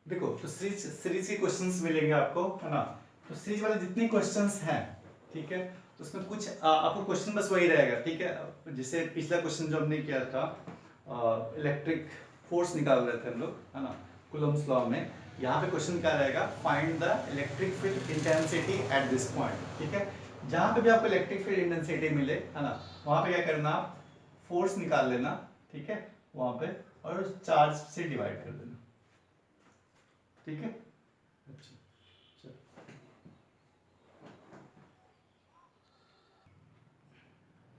देखो तो सीरीज के क्वेश्चंस मिलेंगे आपको, है ना। तो सीरीज वाले जितने क्वेश्चंस हैं, ठीक है, तो उसमें कुछ आपको क्वेश्चन बस वही रहेगा, ठीक है। जैसे पिछला क्वेश्चन जो हमने किया था, इलेक्ट्रिक फोर्स निकाल रहे थे हम लोग, है ना, कूलम्ब्स लॉ में। यहाँ पे क्वेश्चन क्या रहेगा, find the electric field intensity at this point, ठीक है। जहाँ पे भी आपको इलेक्ट्रिक फील्ड इंटेंसिटी मिले, है ना, वहाँ पे क्या करना, आप फोर्स निकाल लेना, ठीक है, वहाँ पे, और उस चार्ज से डिवाइड कर देना, ठीक है। अच्छा, चलो।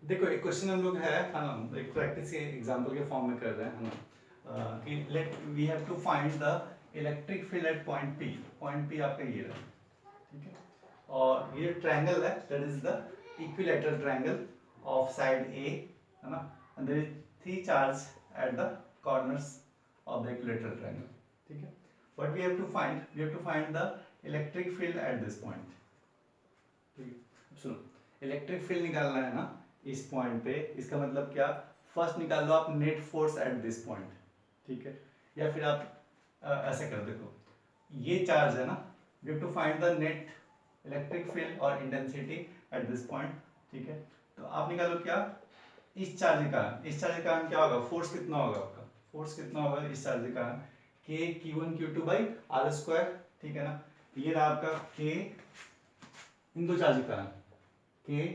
देखो एक क्वेश्चन हम लोग है ना, एक प्रैक्टिस के एग्जांपल के फॉर्म में कर रहे हैं, है ना, कि let we have to find the electric field at point P. Point P आपका ये रहा, ठीक है। और ये ट्रायंगल है, that is the equilateral triangle of side A, है ना, and there is 3 charge at the corners of the equilateral triangle, ठीक है। What we have to find, we have to find the electric field at this point, ठीक है। सुनो, electric field निकालना है ना इस पॉइंट पे, इसका मतलब क्या, फर्स्ट निकाल लो आप net force eight this point, ठीक है। या फिर आप ऐसे कर देखो, ये चार्ज है ना, we have to find the net electric field और इंटेंसिटी एट दिस पॉइंट, ठीक है। तो आप निकालो क्या, इस चार्ज के कारण, इस चार्ज के कारण क्या होगा, फोर्स कितना होगा आपका, फोर्स कितना होगा इस चार्ज के कारण, के Q1 Q2 by are square, ठीक है ना। ये रहा आपका के इन दो चार्ज के कारण, के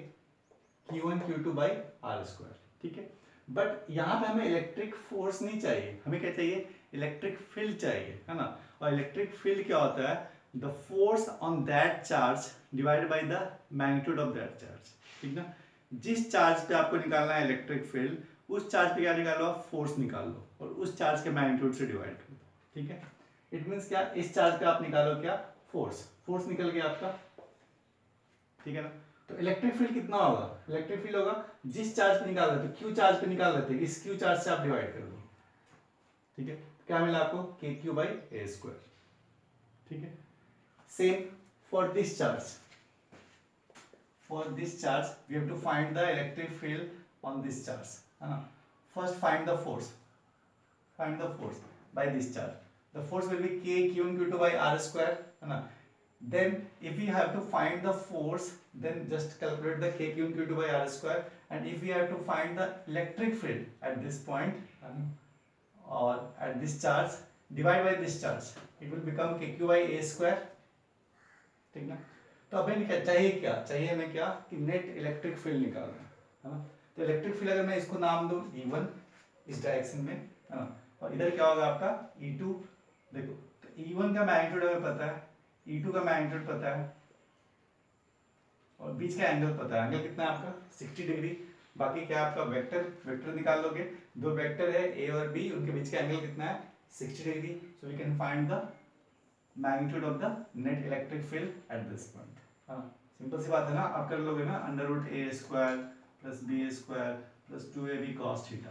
Q1 Q2 by are square, ठीक है। बट यहाँ पे हमें इलेक्ट्रिक फोर्स नहीं चाहिए, हमें क्या चाहिए, इलेक्ट्रिक फील्ड चाहिए, है ना। और इलेक्ट्रिक फील्ड क्या होता है, the force on that charge divided by the magnitude of that charge, ठीक ना। जिस चार्ज पे आपको निकालना है इलेक्ट्रिक फील्ड, उस चार्ज पे क्या निकालो, आप फोर्स निकाल लो और उस चार्ज के मैग्नीट्यूड से डिवाइड कर दो, ठीक है। इट मीन्स क्या, इस चार्ज पे आप निकालो क्या, फोर्स, फोर्स निकल गया आपका, ठीक है ना। तो इलेक्ट्रिक फील्ड कितना होगा, इलेक्ट्रिक फील्ड होगा, जिस चार्ज पे निकाल रहे थे, क्यू चार्ज पे निकाल रहे थे, इस क्यू चार्ज से आप डिवाइड कर दो, ठीक है। क्या मिला आपको, के क्यू बाई ए स्क्वायर, ठीक है। Same for this charge, for this charge we have to find the electric field on this charge, है ना। First find the force, find the force by this charge. The force will be k q1 q2 by r square, है ना। Then if we have to find the force, then just calculate the k q1 q2 by r square. And if we have to find the electric field at this point, or at this charge, divide by this charge, it will become k q by a square, ठीक ना। तो अब हमें क्या चाहिए, क्या चाहिए हमें, क्या कि नेट इलेक्ट्रिक फील्ड निकालना है ना। तो इलेक्ट्रिक फील्ड अगर मैं इसको नाम दूं E1 इस डायरेक्शन में, है ना, और इधर क्या होगा आपका E2। देखो तो E1 का मैग्नीट्यूड हमें पता है, E2 का मैग्नीट्यूड पता है, और बीच का एंगल पता है, एंगल कितना है आपका 60 डिग्री। बाकी क्या आपका वेक्टर, वेक्टर निकाल लोगे, दो वेक्टर है A और B, उनके बीच का एंगल कितना है 60 degree. So we can find the magnitude of the net electric field at this point, हाँ। सिंपल सी बात है ना, आप कर लोगे ना, under root A square plus B square plus 2ab cos theta,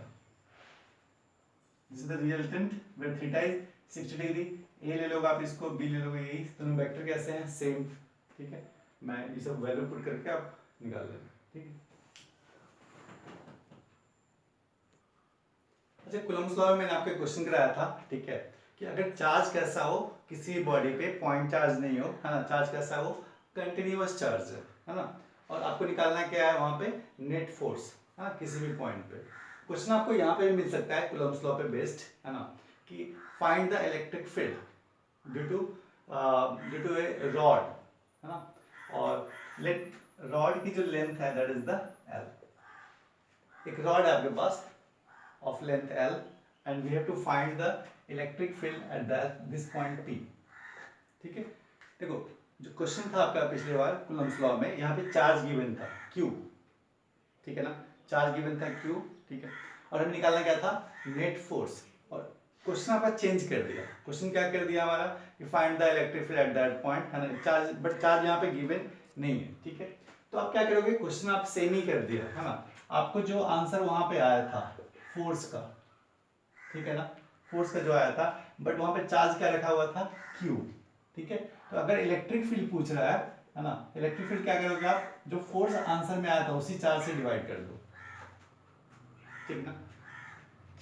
this is the resultant where theta is 60 degree. ए ले लोगे आप इसको, बी ले लोगे, यही दोनों वेक्टर कैसे हैं, सेम, ठीक है। मैं ये सब वैल्यू पुट करके आप निकाल लेंगे, ठीक है। अच्छा, कूलम्ब्स लॉ में मैंने आपको क्वेश्चन कराया था, ठीक है, कि अगर चार्ज कैसा हो किसी बॉडी पे, पॉइंट चार्ज नहीं हो, है ना, चार्ज कैसा हो, कंटिन्यूअस चार्ज है ना, और आपको निकालना क्या है वहां पे, नेट फोर्स, है ना, किसी भी पॉइंट पे। क्वेश्चन आपको यहाँ पे भी मिल सकता है कूलम्ब्स लॉ पे बेस्ड, है ना, कि find the electric field due to a rod, है ना, और लेट रॉड की जो लेंथ है दैट इज द एल। एक रॉड है आपके पास of length L, and we have to find the electric field at this point P, ठीक है। देखो जो क्वेश्चन था आपका पिछले बार कूलम्ब्स लॉ में, यहाँ पे चार्ज गिवन था Q, ठीक है ना, चार्ज गिवन था Q, ठीक है, और हमें निकालना क्या था, नेट फोर्स। और क्वेश्चन आपका चेंज कर दिया, क्वेश्चन क्या कर दिया हमारा, कि find the electric field at that point, है ना, चार्ज, बट चार्ज यहाँ पे गिवन नहीं है, ठीक है। तो आप क्या करोगे, क्वेश्चन आप सेम ही कर दिया, है ना, आपको जो आंसर वहां पे आया था फोर्स का, ठीक है ना, फोर्स का जो आया था, बट वहां पे चार्ज क्या रखा हुआ था, Q, ठीक है। तो अगर इलेक्ट्रिक फील्ड पूछ रहा है ना, इलेक्ट्रिक फील्ड क्या करोगे आप, जो फोर्स आंसर में आया था उसी चार्ज से डिवाइड कर दो, ठीक ना।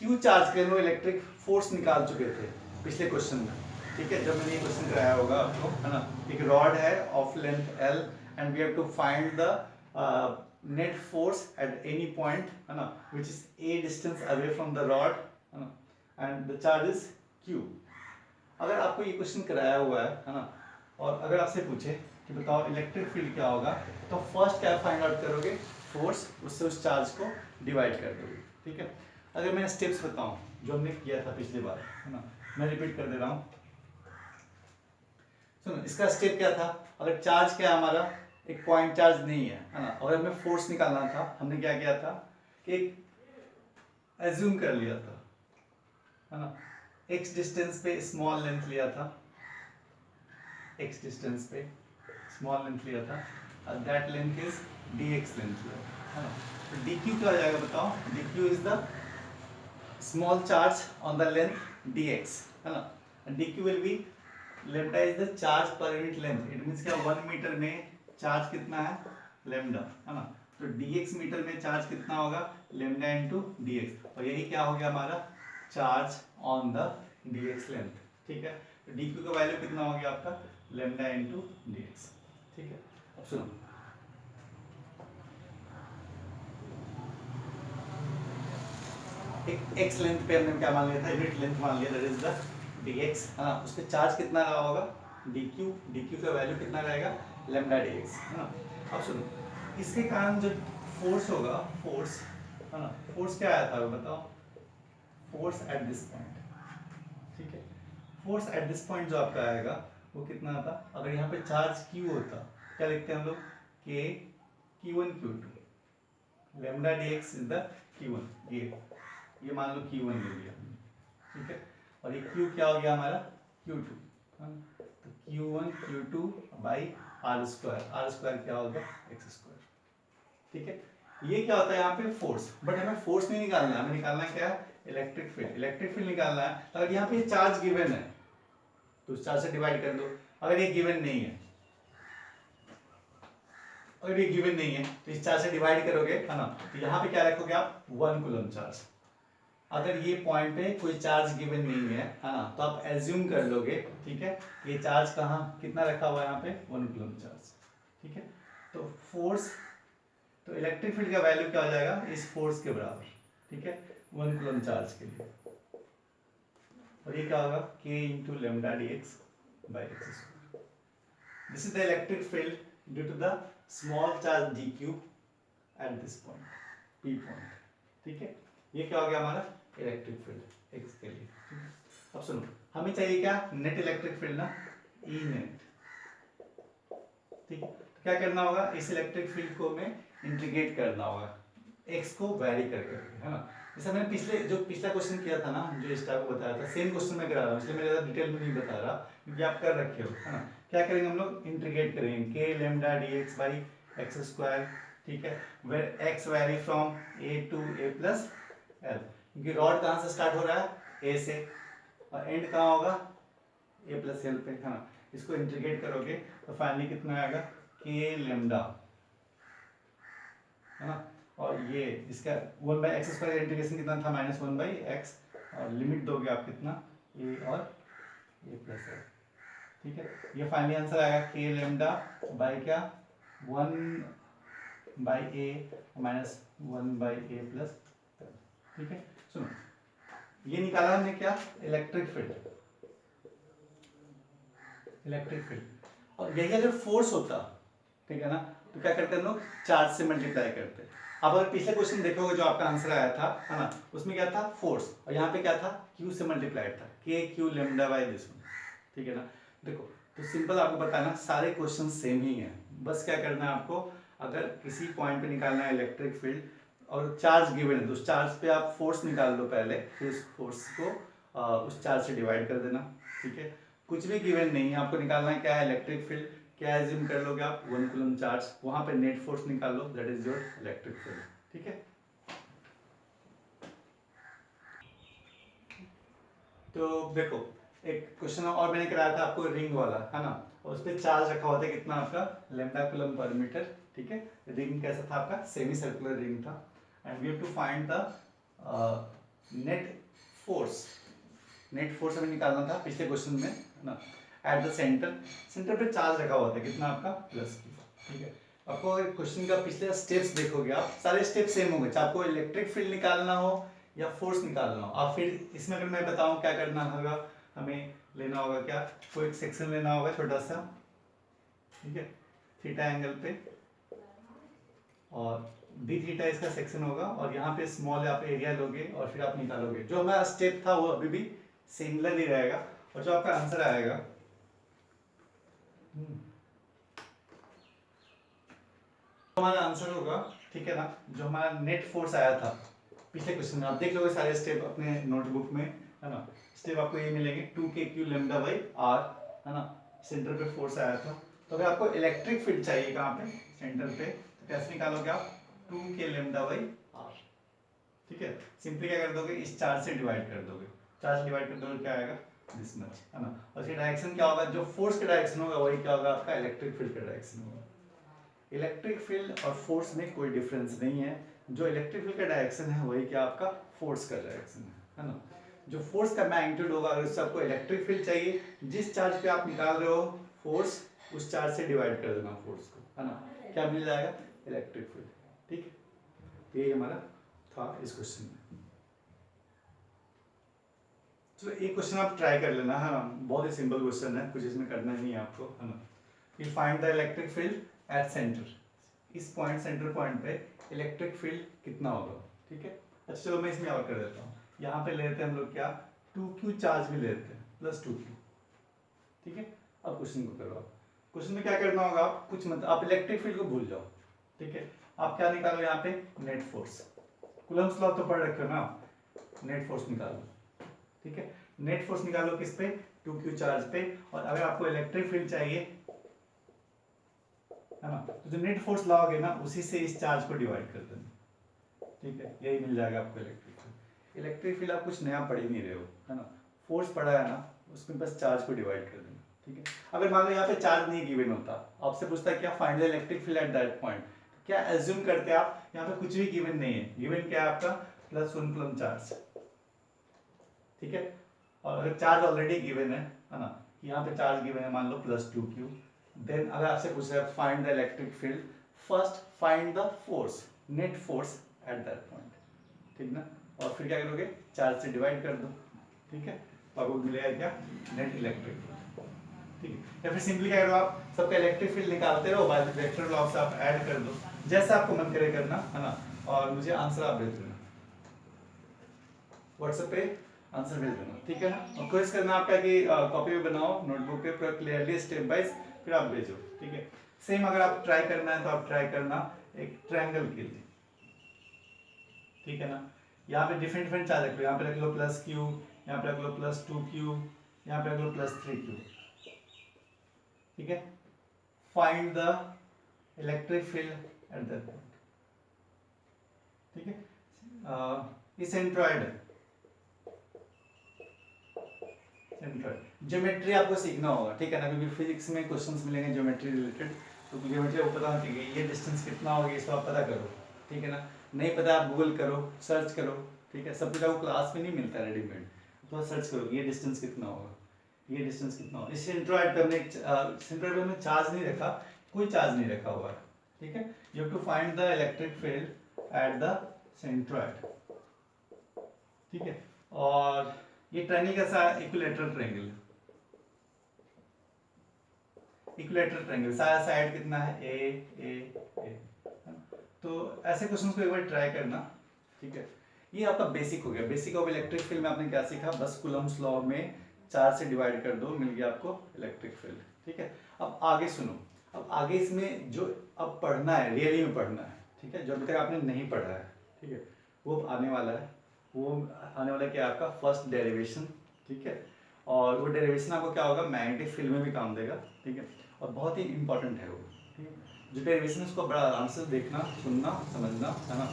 Q चार्ज के वो इलेक्ट्रिक फोर्स निकाल चुके थे पिछले क्वेश्चन में, ठीक है, जब मैंने ये क्वेश्चन कराया होगा आपको, है ना, एक रॉड है of length L and we have to find the net force at any point, है ना, which is a distance away from the rod, है ना, and the charge is q। अगर आपको ये क्वेश्चन कराया हुआ है ना, और अगर आपसे पूछे कि बताओ इलेक्ट्रिक फील्ड क्या होगा, तो फर्स्ट क्या फाइंड आउट करोगे, फोर्स, उससे उस चार्ज को डिवाइड कर दोगे, ठीक है। अगर मैं स्टेप्स बताऊं जो हमने किया था पिछली बार, है ना, मैं रिपीट कर दे रहा हूँ। सुनो, इसका स्टेप क्या था, अगर चार्ज क्या हमारा एक पॉइंट चार्ज नहीं है ना, और हमें फोर्स निकालना था, हमने क्या किया था कि एज्यूम कर लिया था, है ना, x डिस्टेंस पे स्मॉल लेंथ लिया था, x डिस्टेंस पे स्मॉल लेंथ लिया था, that length is dx length लिया, है ना। तो dq क्या आ जाएगा बताओ, dq is the small charge on the length dx, है ना, dq will be lambda is the charge per unit length, it means क्या 1 मीटर में चार्ज कितना है, लेम्डा, है ना। तो dx मीटर में चार्ज कितना होगा, लेम्डा इनटू dx, और यही क्या हो गया हमारा charge on the dx length, ठीक है। तो dq का वैल्यू कितना हो गया आपका, लेम्डा इनटू dx, ठीक है। अब सुनो, एक x लेंथ पे हमने क्या मान लिया था, यूनिट लेंथ मान लिया, दैट इज द dx, है ना, उस पे चार्ज कितना रहा होगा, dq का वैल्यू कितना रहेगा, लेम्डा dx, है ना। अब सुनो, इसके कारण जो फोर्स होगा, फोर्स, है ना, फोर्स क्या आया था बताओ, फोर्स एट दिस पॉइंट, ठीक है। फोर्स एट दिस पॉइंट जो आपका आएगा वो कितना आता, अगर यहाँ पे चार्ज q होता, क्या लिखते हैं हम लोग, k q1 q2, lambda dx is the q1, ये मान लो q1 ले लिया, ठीक है, और ये q क्या हो गया हमारा, q2, तो q1 q2 by are square क्या हो गया, एक्स स्क्वायर, ठीक है। ये क्या होता है यहाँ पे फोर्स, बट हमें फोर्स नहीं निकालना है, हमें निकालना क्या है, इलेक्ट्रिक फील्ड निकालना है। अगर यहाँ पे चार्ज गिवन है तो उस चार्ज से डिवाइड कर दो, अगर ये गिवन नहीं है, अगर ये गिवन नहीं है तो इस चार्ज से डिवाइड करोगे, है ना, तो यहाँ पे क्या रखोगे आप, 1 कूलम चार्ज। अगर ये पॉइंट पे कोई चार्ज गिवन नहीं है ना, तो आप एज्यूम कर लोगे, ठीक है, ये चार्ज कहाँ कितना रखा हुआ है यहाँ पे, 1 कूलम चार्ज, ठीक है। तो फोर्स, तो इलेक्ट्रिक फील्ड का वैल्यू क्या हो जाएगा, इस फोर्स के बराबर, ठीक है, 1 कूलम चार्ज के लिए, और ये क्या होगा, k into lambda d x by x square. This is the electric field due to the small charge dq at this point, p point, ठीक है। ये क्या हो गया हमारा इलेक्ट्रिक फील्ड x के लिए, ठीक है। अब सुनो, हमें चाहिए क्या, नेट इलेक्ट्रिक फील्ड ना, ई नेट, ठीक है। तो क्या करना होगा, इस इलेक्ट्रिक फील्ड को हमें इंटीग्रेट करना होगा, x को वेरी करके, है ना। जैसे मैंने पिछला क्वेश्चन किया था ना, जो स्टार को बताया था, सेम क्वेश्चन मैं करा रहा हूँ, इसलिए मैं ज़्यादा डिटेल में नहीं बता रहा, क्योंकि आप कर रखे हो, है ना। क्या करेंगे हम लोग, इंटीग्रेट करेंगे k lambda dx by x square, ठीक है, where x vary from a to a plus l, क्योंकि रॉड कहाँ से स्टार्ट हो रहा है, a से, और एंड कहाँ होगा, a प्लस l पे, है ना। इसको इंटीग्रेट करोगे तो फाइनली कितना आएगा, k लेमडा, है ना, और ये इसका 1 बाई एक्स स्क्वायर इंटीग्रेशन कितना था, -1/x, और लिमिट दोगे आप कितना, a और a प्लस l, ठीक है। ये फाइनली आंसर आएगा k लेमडा बाई क्या, 1/a माइनस 1/a प्लस, ठीक है। सुनो, ये निकाला हमने क्या, इलेक्ट्रिक फील्ड, और यही अगर फोर्स होता, ठीक है ना, तो क्या करते हैं लोग, चार्ज से मल्टीप्लाई करते। अब अगर पिछले क्वेश्चन देखोगे जो आपका आंसर आया था, है ना, उसमें क्या था, फोर्स, और यहाँ पे क्या था, q से मल्टीप्लाइड था, k q lambda by this one, ठीक है ना। देखो, तो सिंपल आपको बताना, सारे क्वेश्चन सेम ही हैं, बस क्या करना है आपको, अगर किसी पॉइंट पे निकालना है इलेक्ट्रिक फील्ड और चार्ज गिवन है, तो उस चार्ज पे आप फोर्स निकाल लो पहले, फिर उस फोर्स को उस चार्ज से डिवाइड कर देना, ठीक है। कुछ भी गिवन नहीं है, आपको निकालना है क्या है, इलेक्ट्रिक फील्ड, क्या एज्यूम कर लोगे आप, 1 कूलम चार्ज, वहां पे नेट फोर्स निकाल लो, that is your electric field, ठीक है। तो देखो, एक क्वेश्चन और मैंने कराया था आपको, रिंग वाला, है ना, और उस पर चार्ज रखा हुआ था कितना आपका, लेमडा कूलम पर मीटर, ठीक है। रिंग कैसा था आपका, सेमी सर्कुलर रिंग था, and we have to find the net force net force हमें निकालना था पिछले क्वेश्चन में, है ना। एट द सेंटर पे चार्ज रखा हुआ था कितना आपका प्लस Q, ठीक है। आपको क्वेश्चन का पिछले स्टेप्स देखोगे आप, सारे स्टेप सेम होंगे, चाहे आपको इलेक्ट्रिक फील्ड निकालना हो या फोर्स निकालना हो। आप फिर इसमें अगर मैं बताऊं क्या करना होगा, हमें लेना होगा क्या, कोई एक सेक्शन लेना होगा छोटा सा, ठीक है, थीटा एंगल पे, और डी थीटा इसका सेक्शन होगा, और यहाँ पे स्मॉल आप एरिया लोगे और फिर आप निकालोगे। जो हमारा स्टेप था वो अभी भी सिमिलर ही रहेगा, और जो आपका आंसर आएगा हमारा आंसर होगा, ठीक है ना, जो हमारा नेट फोर्स आया था पिछले क्वेश्चन में, आप देख लोगे सारे स्टेप अपने नोटबुक में, है ना। स्टेप आपको ये मिलेंगे 2kq लैम्डा बाई r, है ना। सेंटर पे फोर्स आया था, तो अगर आपको इलेक्ट्रिक फील्ड चाहिए कहाँ पे, सेंटर पे, तो कैसे निकालोगे आप, 2k लैम्डा बाई r, ठीक है। सिंपली क्या कर दोगे, इस चार्ज से डिवाइड कर दोगे, चार्ज डिवाइड कर दोगे क्या आएगा, दिस मच, है ना। और इसका डायरेक्शन क्या होगा, जो फोर्स का डायरेक्शन होगा वही क्या होगा, आपका इलेक्ट्रिक फील्ड का डायरेक्शन होगा। इलेक्ट्रिक फील्ड और फोर्स में कोई डिफरेंस नहीं है, जो इलेक्ट्रिक फील्ड का डायरेक्शन है वही क्या आपका फोर्स का डायरेक्शन है ना। जो फोर्स का मैग्नीट्यूड होगा, अगर उससे आपको इलेक्ट्रिक फील्ड चाहिए, जिस चार्ज पे आप निकाल रहे हो फोर्स, उस चार्ज से डिवाइड कर देना फोर्स को, है ना, क्या मिल जाएगा, इलेक्ट्रिक फील्ड, ठीक है। ये हमारा था इस क्वेश्चन में। चलो एक क्वेश्चन आप ट्राई कर लेना, है ना, बहुत ही सिंपल क्वेश्चन है, कुछ इसमें करना नहीं है आपको, है ना। You find the electric field at centre, इस पॉइंट सेंटर पॉइंट पे इलेक्ट्रिक फील्ड कितना होगा, ठीक है। अच्छा चलो मैं इसमें और कर देता हूँ, यहाँ पे लेते हैं हम लोग क्या, 2q चार्ज भी लेते हैं प्लस 2q, ठीक है। अब क्वेश्चन को करो आप, क्वेश्चन में क्या करना होगा, आप कुछ मत, आप इलेक्ट्रिक फील्ड को भूल जाओ, ठीक है। आप क्या निकालो यहाँ पे, नेट फोर्स, कूलम्ब्स लॉ तो पढ़ रखे हो ना, नेट फोर्स निकालो, ठीक है। नेट फोर्स निकालो किस पे, 2q चार्ज पे, और अगर आपको इलेक्ट्रिक फील्ड चाहिए, है ना, तो जो नेट फोर्स लाओगे ना उसी से इस चार्ज को डिवाइड कर देना, ठीक है, यही मिल जाएगा आपको इलेक्ट्रिक फील्ड। इलेक्ट्रिक फील्ड आप कुछ नया पढ़ ही नहीं रहे हो, है ना, फोर्स पढ़ा है ना, उसमें बस चार्ज को डिवाइड कर देना, ठीक है। अगर मान लो यहाँ पे चार्ज नहीं गिवन होता, आपसे पूछता है क्या find the electric field at that point, क्या एज्यूम करते आप, यहाँ पे कुछ भी गिवन नहीं है, गिवन क्या है आपका +1 कूलम्ब चार्ज, ठीक है। और अगर चार्ज ऑलरेडी गिवन है ना, यहाँ पे चार्ज गिवन है मान लो +2q, देन अगर आपसे पूछ रहा है find the electric field, first find the force, net force at that point, ठीक ना, और फिर क्या करोगे, चार्ज से डिवाइड कर दो, ठीक है, तो आपको मिलेगा क्या, नेट इलेक्ट्रिक फील्ड, ठीक है। या फिर सिंपली क्या करो, आप सबका इलेक्ट्रिक फील्ड निकालते रहो, बाद में वेक्टर लॉ से आप ऐड कर दो, जैसा आपको मन करे करना, है ना, और मुझे आंसर आप भेज देना व्हाट्सएप पे, आंसर भेज देना, ठीक है ना। और कोशिश करना आपका कि कॉपी में बनाओ, नोटबुक पे पूरा क्लियरली स्टेप वाइज, फिर आप भेजो, ठीक है। सेम अगर आप ट्राई करना है तो आप ट्राई करना एक ट्रायंगल के लिए, ठीक है ना। यहाँ पे डिफरेंट डिफरेंट चार्ज रख लो, यहाँ पे रख लो +q, यहाँ पे रख लो +2q, यहाँ पे रख लो +3q, ठीक है। Find the electric field at that point, ठीक है। ये सेंट्रॉइड है, ज्योमेट्री आपको सीखना होगा, ठीक है ना, क्योंकि फिजिक्स में क्वेश्चंस मिलेंगे ज्योमेट्री रिलेटेड, तो ज्योमेट्री आपको पता होना चाहिए, ये डिस्टेंस कितना होगा इसको आप पता करो, ठीक है ना। नहीं पता आप गूगल करो, सर्च करो, ठीक है, सब कुछ आपको क्लास में नहीं मिलता है रेडीमेड, तो सर्च करो ये डिस्टेंस कितना होगा, ये डिस्टेंस कितना होगा। इस सेंट्रॉइड पे हमने सेंट्रॉइड पे हमने चार्ज नहीं रखा, कोई चार्ज नहीं रखा हुआ है, ठीक है। You have to find the electric field at the centroid, ठीक है। और ये ट्रायंगल कैसा है, इक्विलैटरल ट्रायंगल है, इक्विलैटरल ट्रायंगल, सारा साइड कितना है, ए, तो ऐसे क्वेश्चंस को एक बार ट्राई करना, ठीक है। ये आपका बेसिक हो गया, बेसिक ऑफ इलेक्ट्रिक फील्ड में आपने क्या सीखा, बस कूलम्ब्स लॉ में 4 से डिवाइड कर दो, मिल गया आपको इलेक्ट्रिक फील्ड, ठीक है। अब आगे सुनो, अब आगे इसमें जो अब पढ़ना है, रियली में पढ़ना है, ठीक है, जो अभी तक आपने नहीं पढ़ा है, ठीक है, वो आने वाला है, वो आने वाला क्या आपका फर्स्ट डेरिवेशन, ठीक है। और वो डेरिवेशन आपको क्या होगा, मैग्नेटिक फील्ड में भी काम देगा, ठीक है, और बहुत ही इंपॉर्टेंट है वो, ठीक है। जो डेरिवेशन उसको बड़ा आराम से देखना, सुनना, समझना, है ना,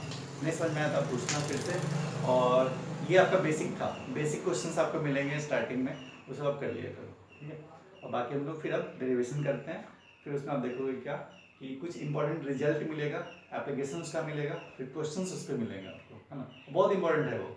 नहीं समझ में आया था पूछना फिर से। और ये आपका बेसिक था, बेसिक क्वेश्चंस आपको मिलेंगे स्टार्टिंग में, वो सब आप कर लिया करो, ठीक है। और बाकी हम लोग फिर अब डेरिवेशन करते हैं, फिर उसमें आप देखोगे क्या कि कुछ इंपॉर्टेंट रिजल्ट मिलेगा, एप्लीकेशन उसका मिलेगा, फिर क्वेश्चन उस पर मिलेंगे आपको, है ना, बहुत इंपॉर्टेंट है वो।